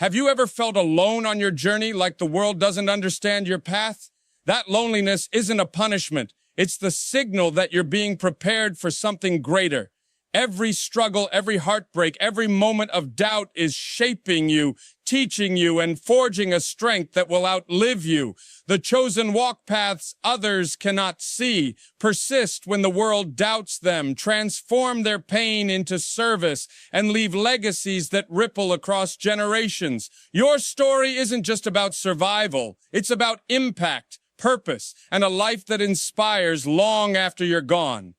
Have you ever felt alone on your journey, like the world doesn't understand your path? That loneliness isn't a punishment. It's the signal that you're being prepared for something greater. Every struggle, every heartbreak, every moment of doubt is shaping you, teaching you, and forging a strength that will outlive you. The chosen walk paths others cannot see, persist when the world doubts them, transform their pain into service, and leave legacies that ripple across generations. Your story isn't just about survival, it's about impact, purpose, and a life that inspires long after you're gone.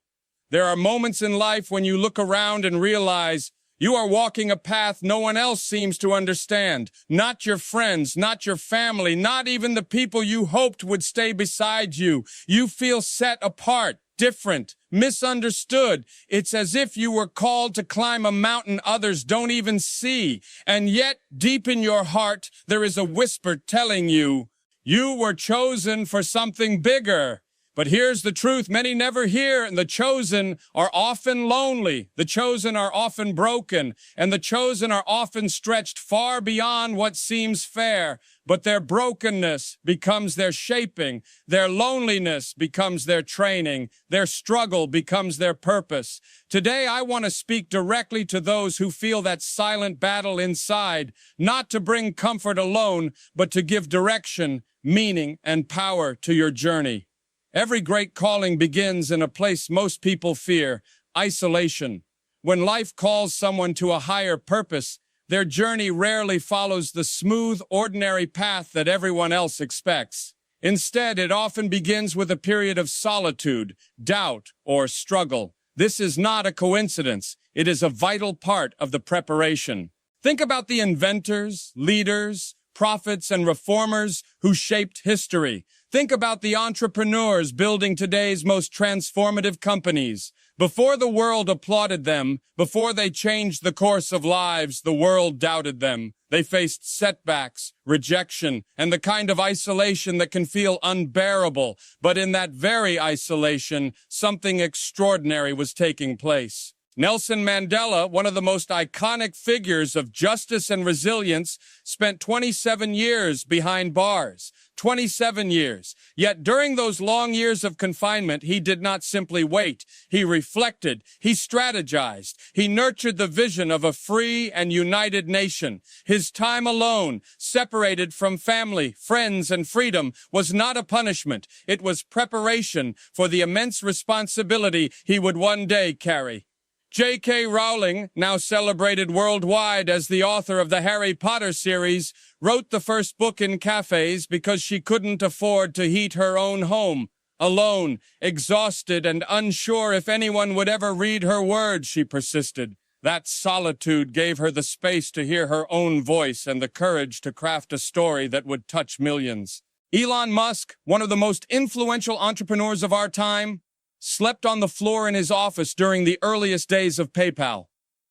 There are moments in life when you look around and realize you are walking a path no one else seems to understand. Not your friends, not your family, not even the people you hoped would stay beside you. You feel set apart, different, misunderstood. It's as if you were called to climb a mountain others don't even see. And yet, deep in your heart, there is a whisper telling you, you were chosen for something bigger. But here's the truth many never hear, and the chosen are often lonely, the chosen are often broken, and the chosen are often stretched far beyond what seems fair. But their brokenness becomes their shaping, their loneliness becomes their training, their struggle becomes their purpose. Today I want to speak directly to those who feel that silent battle inside, not to bring comfort alone, but to give direction, meaning, and power to your journey. Every great calling begins in a place most people fear, isolation. When life calls someone to a higher purpose, their journey rarely follows the smooth, ordinary path that everyone else expects. Instead, it often begins with a period of solitude, doubt, or struggle. This is not a coincidence. It is a vital part of the preparation. Think about the inventors, leaders, prophets, and reformers who shaped history. Think about the entrepreneurs building today's most transformative companies. Before the world applauded them, before they changed the course of lives, the world doubted them. They faced setbacks, rejection, and the kind of isolation that can feel unbearable. But in that very isolation, something extraordinary was taking place. Nelson Mandela, one of the most iconic figures of justice and resilience, spent 27 years behind bars. 27 years. Yet during those long years of confinement, he did not simply wait. He reflected. He strategized. He nurtured the vision of a free and united nation. His time alone, separated from family, friends, and freedom, was not a punishment. It was preparation for the immense responsibility he would one day carry. J.K. Rowling, now celebrated worldwide as the author of the Harry Potter series, wrote the first book in cafes because she couldn't afford to heat her own home. Alone, exhausted, and unsure if anyone would ever read her words, she persisted. That solitude gave her the space to hear her own voice and the courage to craft a story that would touch millions. Elon Musk, one of the most influential entrepreneurs of our time, slept on the floor in his office during the earliest days of PayPal.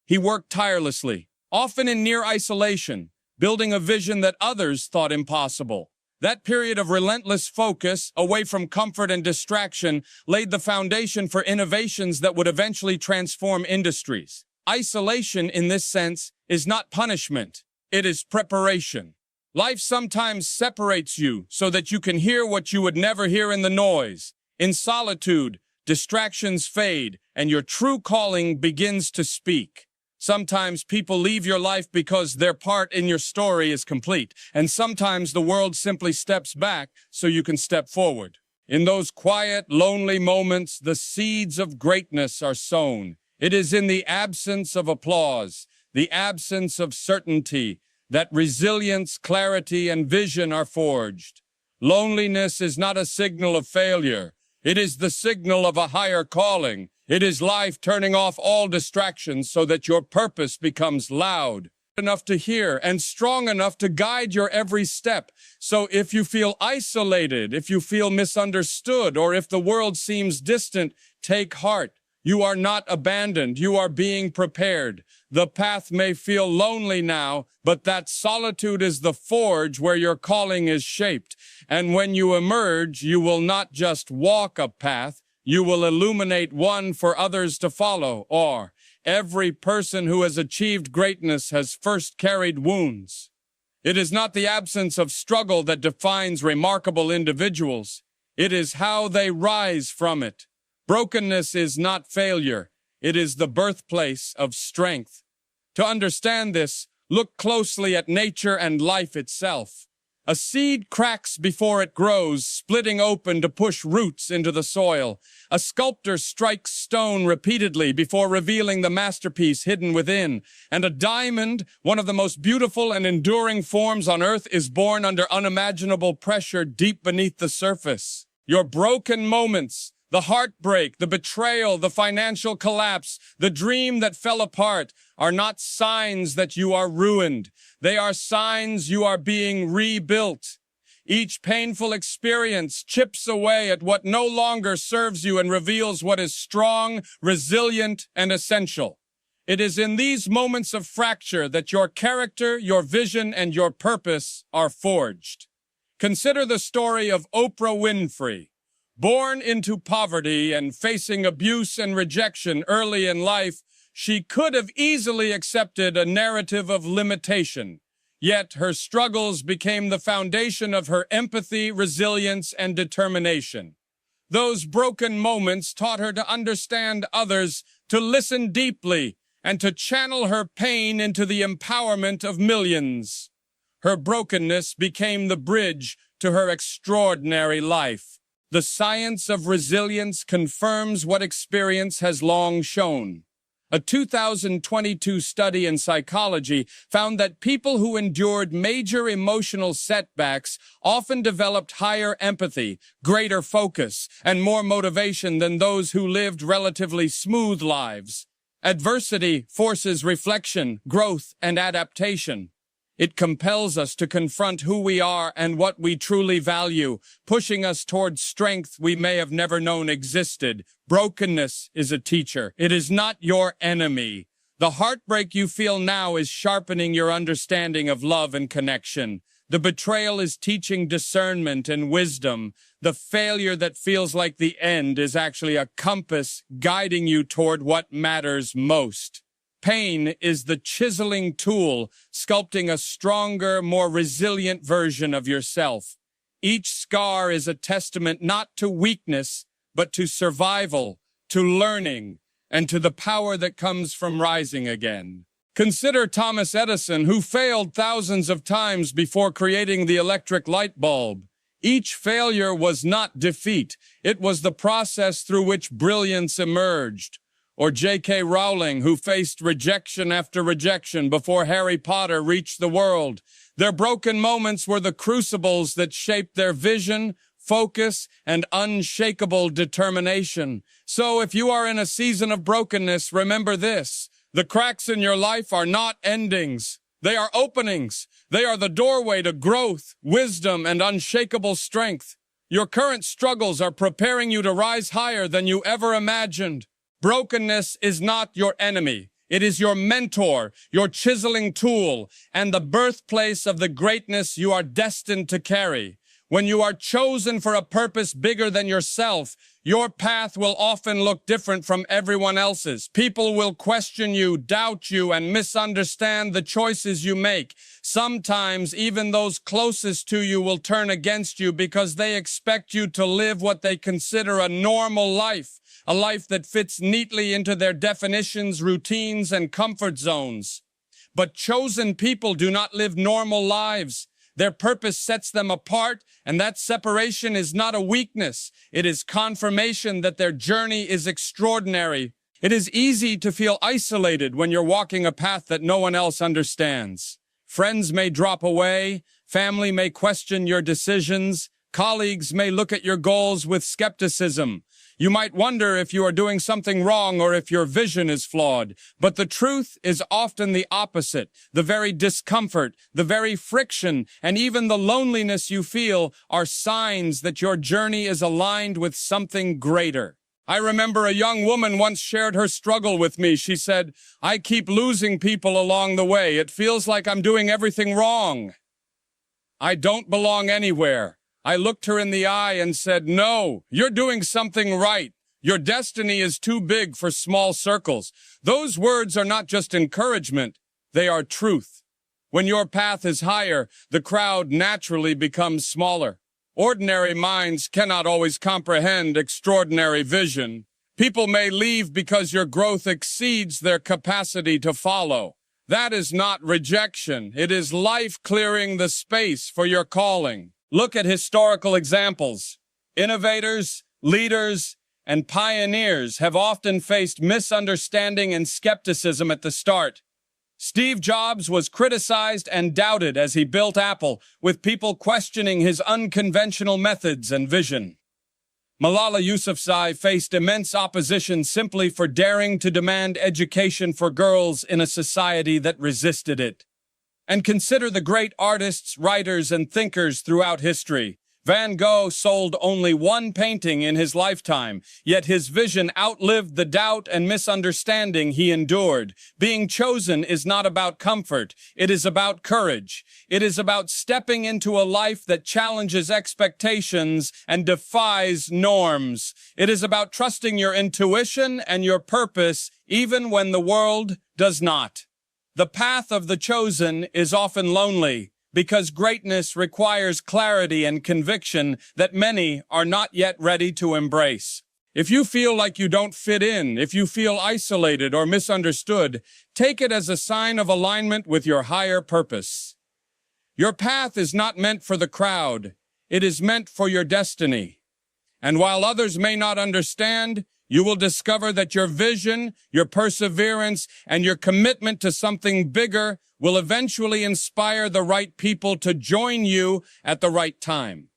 He worked tirelessly, often in near isolation, building a vision that others thought impossible. That period of relentless focus, away from comfort and distraction, laid the foundation for innovations that would eventually transform industries. Isolation, in this sense, is not punishment. It is preparation. Life sometimes separates you so that you can hear what you would never hear in the noise. In solitude, distractions fade, and your true calling begins to speak. Sometimes people leave your life because their part in your story is complete, and sometimes the world simply steps back so you can step forward. In those quiet, lonely moments, the seeds of greatness are sown. It is in the absence of applause, the absence of certainty, that resilience, clarity, and vision are forged. Loneliness is not a signal of failure. It is the signal of a higher calling. It is life turning off all distractions so that your purpose becomes loud enough to hear and strong enough to guide your every step. So if you feel isolated, if you feel misunderstood, or if the world seems distant, take heart. You are not abandoned. You are being prepared. The path may feel lonely now, but that solitude is the forge where your calling is shaped. And when you emerge, you will not just walk a path, you will illuminate one for others to follow. Or, every person who has achieved greatness has first carried wounds. It is not the absence of struggle that defines remarkable individuals. It is how they rise from it. Brokenness is not failure. It is the birthplace of strength. To understand this, look closely at nature and life itself. A seed cracks before it grows, splitting open to push roots into the soil. A sculptor strikes stone repeatedly before revealing the masterpiece hidden within. And a diamond, one of the most beautiful and enduring forms on earth, is born under unimaginable pressure deep beneath the surface. Your broken moments, the heartbreak, the betrayal, the financial collapse, the dream that fell apart, are not signs that you are ruined. They are signs you are being rebuilt. Each painful experience chips away at what no longer serves you and reveals what is strong, resilient, and essential. It is in these moments of fracture that your character, your vision, and your purpose are forged. Consider the story of Oprah Winfrey. Born into poverty and facing abuse and rejection early in life, she could have easily accepted a narrative of limitation. Yet her struggles became the foundation of her empathy, resilience, and determination. Those broken moments taught her to understand others, to listen deeply, and to channel her pain into the empowerment of millions. Her brokenness became the bridge to her extraordinary life. The science of resilience confirms what experience has long shown. A 2022 study in psychology found that people who endured major emotional setbacks often developed higher empathy, greater focus, and more motivation than those who lived relatively smooth lives. Adversity forces reflection, growth, and adaptation. It compels us to confront who we are and what we truly value, pushing us towards strength we may have never known existed. Brokenness is a teacher. It is not your enemy. The heartbreak you feel now is sharpening your understanding of love and connection. The betrayal is teaching discernment and wisdom. The failure that feels like the end is actually a compass guiding you toward what matters most. Pain is the chiseling tool, sculpting a stronger, more resilient version of yourself. Each scar is a testament not to weakness, but to survival, to learning, and to the power that comes from rising again. Consider Thomas Edison, who failed thousands of times before creating the electric light bulb. Each failure was not defeat. It was the process through which brilliance emerged. Or J.K. Rowling, who faced rejection after rejection before Harry Potter reached the world. Their broken moments were the crucibles that shaped their vision, focus, and unshakable determination. So if you are in a season of brokenness, remember this: the cracks in your life are not endings. They are openings. They are the doorway to growth, wisdom, and unshakable strength. Your current struggles are preparing you to rise higher than you ever imagined. Brokenness is not your enemy. It is your mentor, your chiseling tool, and the birthplace of the greatness you are destined to carry. When you are chosen for a purpose bigger than yourself, your path will often look different from everyone else's. People will question you, doubt you, and misunderstand the choices you make. Sometimes even those closest to you will turn against you because they expect you to live what they consider a normal life. A life that fits neatly into their definitions, routines, and comfort zones. But chosen people do not live normal lives. Their purpose sets them apart, and that separation is not a weakness. It is confirmation that their journey is extraordinary. It is easy to feel isolated when you're walking a path that no one else understands. Friends may drop away, family may question your decisions, colleagues may look at your goals with skepticism. You might wonder if you are doing something wrong or if your vision is flawed. But the truth is often the opposite. The very discomfort, the very friction, and even the loneliness you feel are signs that your journey is aligned with something greater. I remember a young woman once shared her struggle with me. She said, "I keep losing people along the way. It feels like I'm doing everything wrong. I don't belong anywhere." I looked her in the eye and said, "No, you're doing something right. Your destiny is too big for small circles." Those words are not just encouragement, they are truth. When your path is higher, the crowd naturally becomes smaller. Ordinary minds cannot always comprehend extraordinary vision. People may leave because your growth exceeds their capacity to follow. That is not rejection. It is life clearing the space for your calling. Look at historical examples. Innovators, leaders, and pioneers have often faced misunderstanding and skepticism at the start. Steve Jobs was criticized and doubted as he built Apple, with people questioning his unconventional methods and vision. Malala Yousafzai faced immense opposition simply for daring to demand education for girls in a society that resisted it. And consider the great artists, writers, and thinkers throughout history. Van Gogh sold only one painting in his lifetime, yet his vision outlived the doubt and misunderstanding he endured. Being chosen is not about comfort, it is about courage. It is about stepping into a life that challenges expectations and defies norms. It is about trusting your intuition and your purpose, even when the world does not. The path of the chosen is often lonely, because greatness requires clarity and conviction that many are not yet ready to embrace. If you feel like you don't fit in, if you feel isolated or misunderstood, take it as a sign of alignment with your higher purpose. Your path is not meant for the crowd, it is meant for your destiny. And while others may not understand, you will discover that your vision, your perseverance, and your commitment to something bigger will eventually inspire the right people to join you at the right time.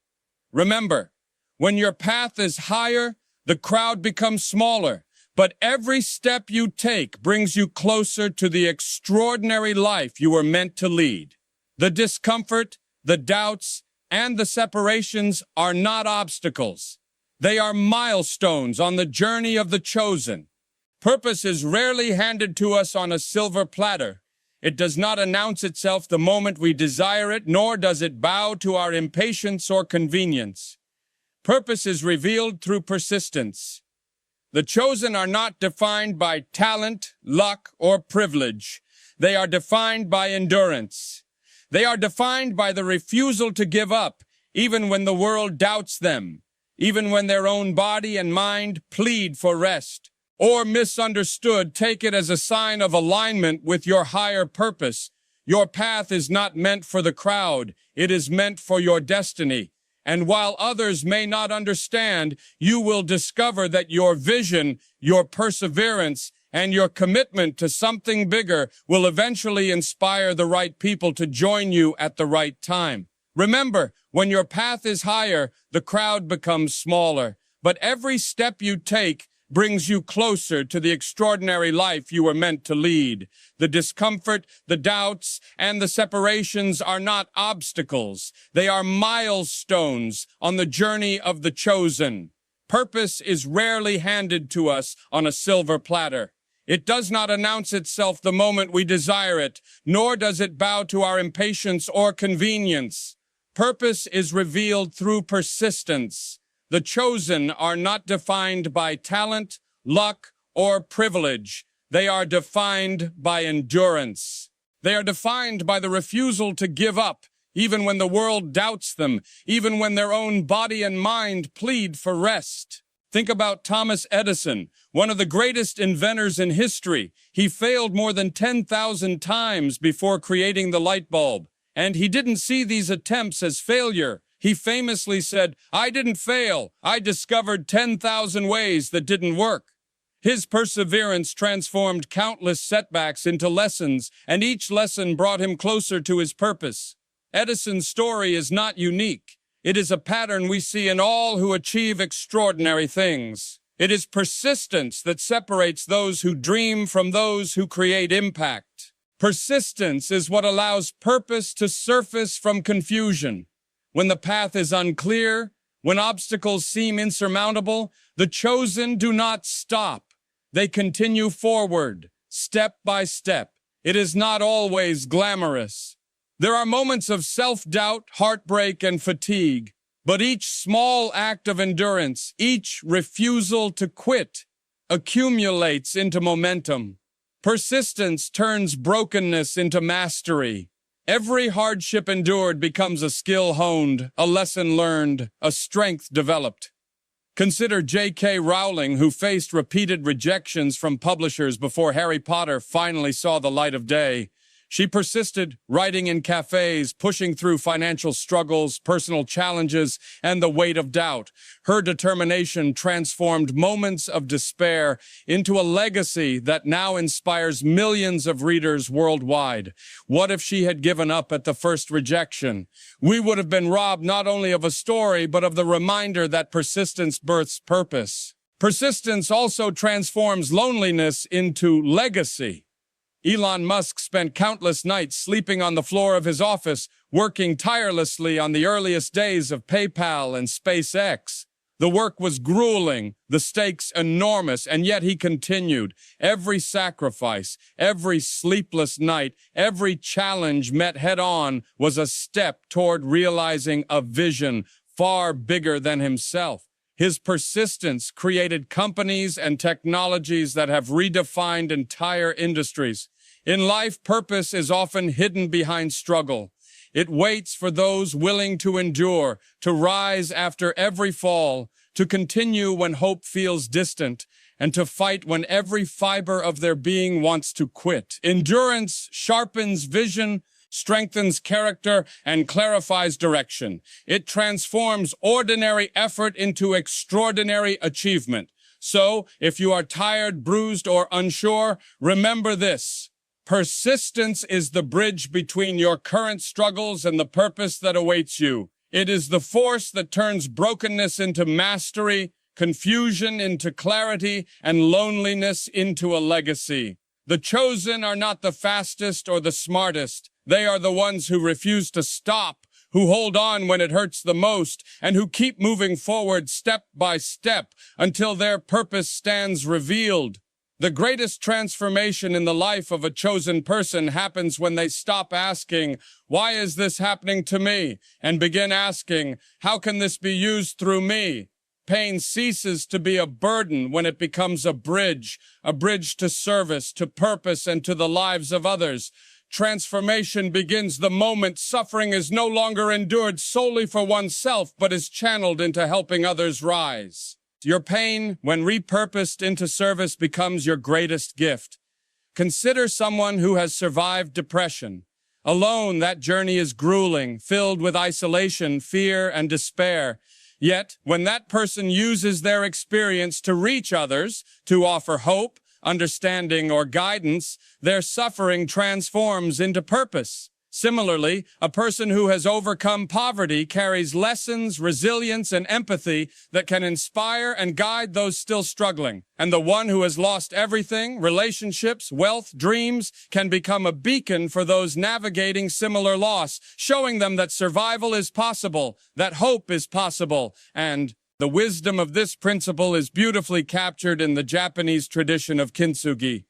Remember, when your path is higher, the crowd becomes smaller, but every step you take brings you closer to the extraordinary life you were meant to lead. The discomfort, the doubts, and the separations are not obstacles. They are milestones on the journey of the chosen. Purpose is rarely handed to us on a silver platter. It does not announce itself the moment we desire it, nor does it bow to our impatience or convenience. Purpose is revealed through persistence. The chosen are not defined by talent, luck, or privilege. They are defined by endurance. They are defined by the refusal to give up, even when the world doubts them, even when their own body and mind plead for rest. Or misunderstood, take it as a sign of alignment with your higher purpose. Your path is not meant for the crowd, it is meant for your destiny. And while others may not understand, you will discover that your vision, your perseverance, and your commitment to something bigger will eventually inspire the right people to join you at the right time. Remember, when your path is higher, the crowd becomes smaller, but every step you take brings you closer to the extraordinary life you were meant to lead. The discomfort, the doubts, and the separations are not obstacles. They are milestones on the journey of the chosen. Purpose is rarely handed to us on a silver platter. It does not announce itself the moment we desire it, nor does it bow to our impatience or convenience. Purpose is revealed through persistence. The chosen are not defined by talent, luck, or privilege. They are defined by endurance. They are defined by the refusal to give up, even when the world doubts them, even when their own body and mind plead for rest. Think about Thomas Edison, one of the greatest inventors in history. He failed more than 10,000 times before creating the light bulb, and he didn't see these attempts as failure. He famously said, "I didn't fail. I discovered 10,000 ways that didn't work." His perseverance transformed countless setbacks into lessons, and each lesson brought him closer to his purpose. Edison's story is not unique. It is a pattern we see in all who achieve extraordinary things. It is persistence that separates those who dream from those who create impact. Persistence is what allows purpose to surface from confusion. When the path is unclear, when obstacles seem insurmountable, the chosen do not stop. They continue forward, step by step. It is not always glamorous. There are moments of self-doubt, heartbreak, and fatigue, but each small act of endurance, each refusal to quit, accumulates into momentum. Persistence turns brokenness into mastery. Every hardship endured becomes a skill honed, a lesson learned, a strength developed. Consider J.K. Rowling, who faced repeated rejections from publishers before Harry Potter finally saw the light of day. She persisted, writing in cafes, pushing through financial struggles, personal challenges, and the weight of doubt. Her determination transformed moments of despair into a legacy that now inspires millions of readers worldwide. What if she had given up at the first rejection? We would have been robbed not only of a story, but of the reminder that persistence births purpose. Persistence also transforms loneliness into legacy. Elon Musk spent countless nights sleeping on the floor of his office, working tirelessly on the earliest days of PayPal and SpaceX. The work was grueling, the stakes enormous, and yet he continued. Every sacrifice, every sleepless night, every challenge met head-on was a step toward realizing a vision far bigger than himself. His persistence created companies and technologies that have redefined entire industries. In life, purpose is often hidden behind struggle. It waits for those willing to endure, to rise after every fall, to continue when hope feels distant, and to fight when every fiber of their being wants to quit. Endurance sharpens vision, strengthens character, and clarifies direction. It transforms ordinary effort into extraordinary achievement. So, if you are tired, bruised, or unsure, remember this. Persistence is the bridge between your current struggles and the purpose that awaits you. It is the force that turns brokenness into mastery, confusion into clarity, and loneliness into a legacy. The chosen are not the fastest or the smartest. They are the ones who refuse to stop, who hold on when it hurts the most, and who keep moving forward step by step until their purpose stands revealed. The greatest transformation in the life of a chosen person happens when they stop asking, "Why is this happening to me?" and begin asking, "How can this be used through me?" Pain ceases to be a burden when it becomes a bridge to service, to purpose, and to the lives of others. Transformation begins the moment suffering is no longer endured solely for oneself, but is channeled into helping others rise. Your pain, when repurposed into service, becomes your greatest gift. Consider someone who has survived depression. Alone, that journey is grueling, filled with isolation, fear, and despair. Yet, when that person uses their experience to reach others, to offer hope, understanding, or guidance, their suffering transforms into purpose. Similarly, a person who has overcome poverty carries lessons, resilience, and empathy that can inspire and guide those still struggling. And the one who has lost everything, relationships, wealth, dreams, can become a beacon for those navigating similar loss, showing them that survival is possible, that hope is possible, and the wisdom of this principle is beautifully captured in the Japanese tradition of kintsugi.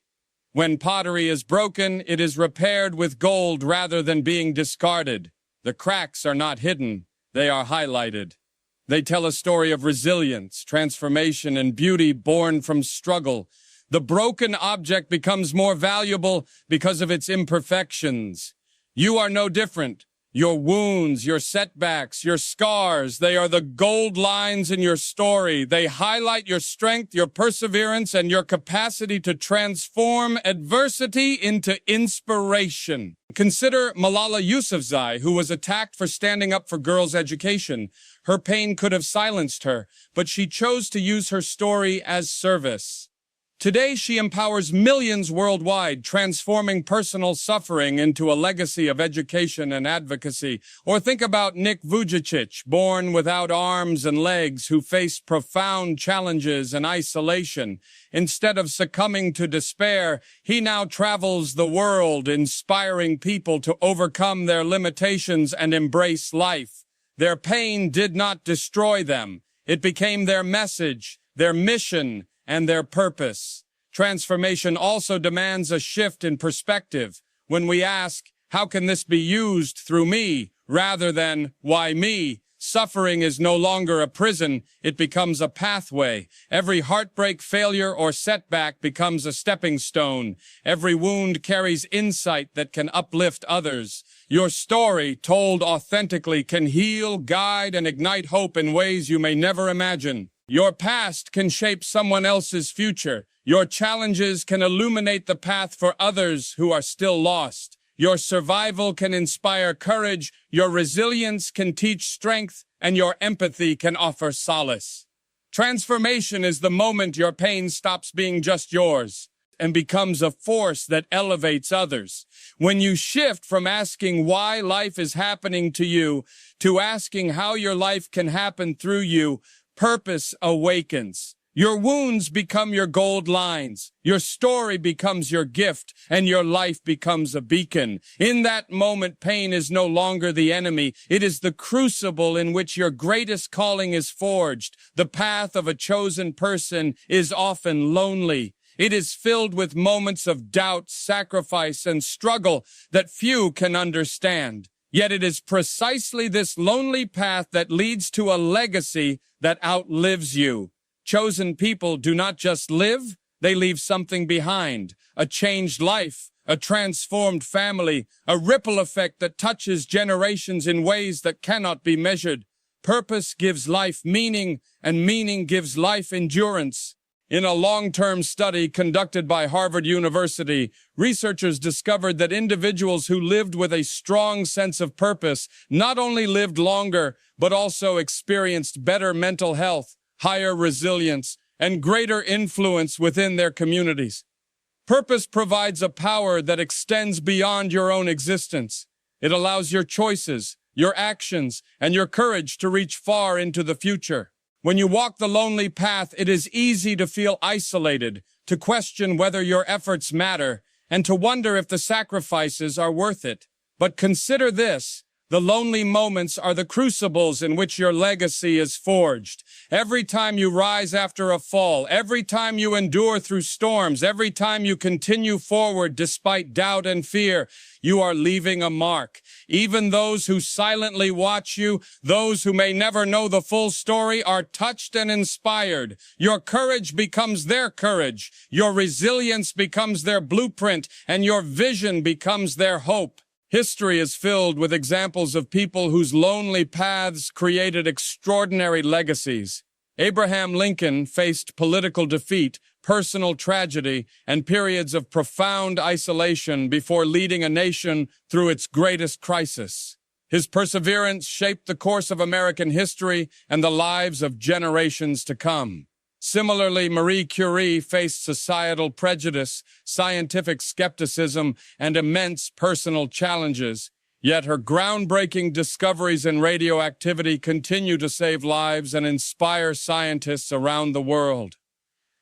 When pottery is broken, it is repaired with gold rather than being discarded. The cracks are not hidden, they are highlighted. They tell a story of resilience, transformation, and beauty born from struggle. The broken object becomes more valuable because of its imperfections. You are no different. Your wounds, your setbacks, your scars, they are the gold lines in your story. They highlight your strength, your perseverance, and your capacity to transform adversity into inspiration. Consider Malala Yousafzai, who was attacked for standing up for girls' education. Her pain could have silenced her, but she chose to use her story as service. Today, she empowers millions worldwide, transforming personal suffering into a legacy of education and advocacy. Or think about Nick Vujicic, born without arms and legs, who faced profound challenges and isolation. Instead of succumbing to despair, he now travels the world, inspiring people to overcome their limitations and embrace life. Their pain did not destroy them. It became their message, their mission, and their purpose. Transformation also demands a shift in perspective. When we ask, "How can this be used through me?" rather than "Why me?" Suffering is no longer a prison, it becomes a pathway. Every heartbreak, failure, or setback becomes a stepping stone. Every wound carries insight that can uplift others. Your story, told authentically, can heal, guide, and ignite hope in ways you may never imagine. Your past can shape someone else's future. Your challenges can illuminate the path for others who are still lost. Your survival can inspire courage, your resilience can teach strength, and your empathy can offer solace. Transformation is the moment your pain stops being just yours and becomes a force that elevates others. When you shift from asking why life is happening to you to asking how your life can happen through you, purpose awakens. Your wounds become your gold lines, your story becomes your gift, and your life becomes a beacon. In that moment, pain is no longer the enemy. It is the crucible in which your greatest calling is forged. The path of a chosen person is often lonely. It is filled with moments of doubt, sacrifice, and struggle that few can understand. Yet it is precisely this lonely path that leads to a legacy that outlives you. Chosen people do not just live, they leave something behind. A changed life, a transformed family, a ripple effect that touches generations in ways that cannot be measured. Purpose gives life meaning, and meaning gives life endurance. In a long-term study conducted by Harvard University, researchers discovered that individuals who lived with a strong sense of purpose not only lived longer, but also experienced better mental health, higher resilience, and greater influence within their communities. Purpose provides a power that extends beyond your own existence. It allows your choices, your actions, and your courage to reach far into the future. When you walk the lonely path, it is easy to feel isolated, to question whether your efforts matter, and to wonder if the sacrifices are worth it. But consider this. The lonely moments are the crucibles in which your legacy is forged. Every time you rise after a fall, every time you endure through storms, every time you continue forward despite doubt and fear, you are leaving a mark. Even those who silently watch you, those who may never know the full story, are touched and inspired. Your courage becomes their courage. Your resilience becomes their blueprint, and your vision becomes their hope. History is filled with examples of people whose lonely paths created extraordinary legacies. Abraham Lincoln faced political defeat, personal tragedy, and periods of profound isolation before leading a nation through its greatest crisis. His perseverance shaped the course of American history and the lives of generations to come. Similarly, Marie Curie faced societal prejudice, scientific skepticism, and immense personal challenges. Yet her groundbreaking discoveries in radioactivity continue to save lives and inspire scientists around the world.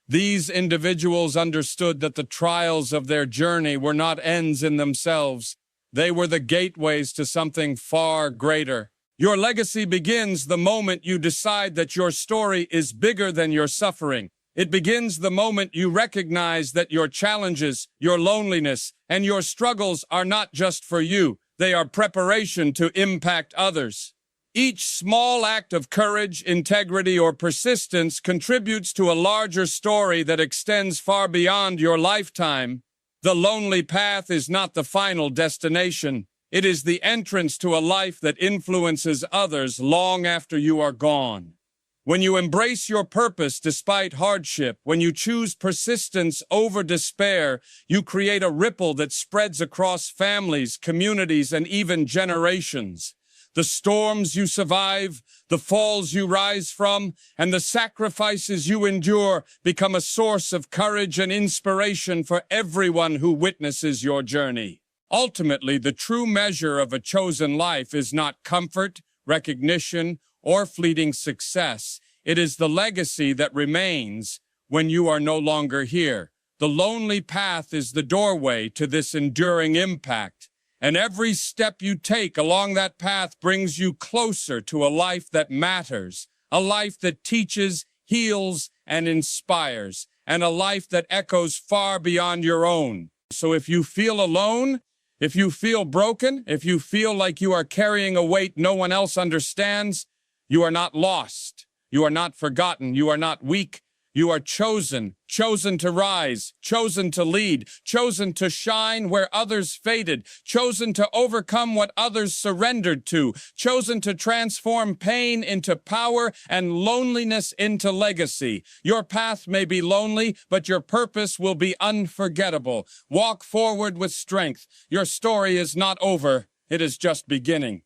These individuals understood that the trials of their journey were not ends in themselves. They were the gateways to something far greater. Your legacy begins the moment you decide that your story is bigger than your suffering. It begins the moment you recognize that your challenges, your loneliness, and your struggles are not just for you. They are preparation to impact others. Each small act of courage, integrity, or persistence contributes to a larger story that extends far beyond your lifetime. The lonely path is not the final destination. It is the entrance to a life that influences others long after you are gone. When you embrace your purpose despite hardship, when you choose persistence over despair, you create a ripple that spreads across families, communities, and even generations. The storms you survive, the falls you rise from, and the sacrifices you endure become a source of courage and inspiration for everyone who witnesses your journey. Ultimately, the true measure of a chosen life is not comfort, recognition, or fleeting success. It is the legacy that remains when you are no longer here. The lonely path is the doorway to this enduring impact, and every step you take along that path brings you closer to a life that matters, a life that teaches, heals, and inspires, and a life that echoes far beyond your own. So if you feel alone, if you feel broken, if you feel like you are carrying a weight no one else understands, You are not lost. You are not forgotten. You are not weak. You are chosen, chosen to rise, chosen to lead, chosen to shine where others faded, chosen to overcome what others surrendered to, chosen to transform pain into power and loneliness into legacy. Your path may be lonely, but your purpose will be unforgettable. Walk forward with strength. Your story is not over. It is just beginning.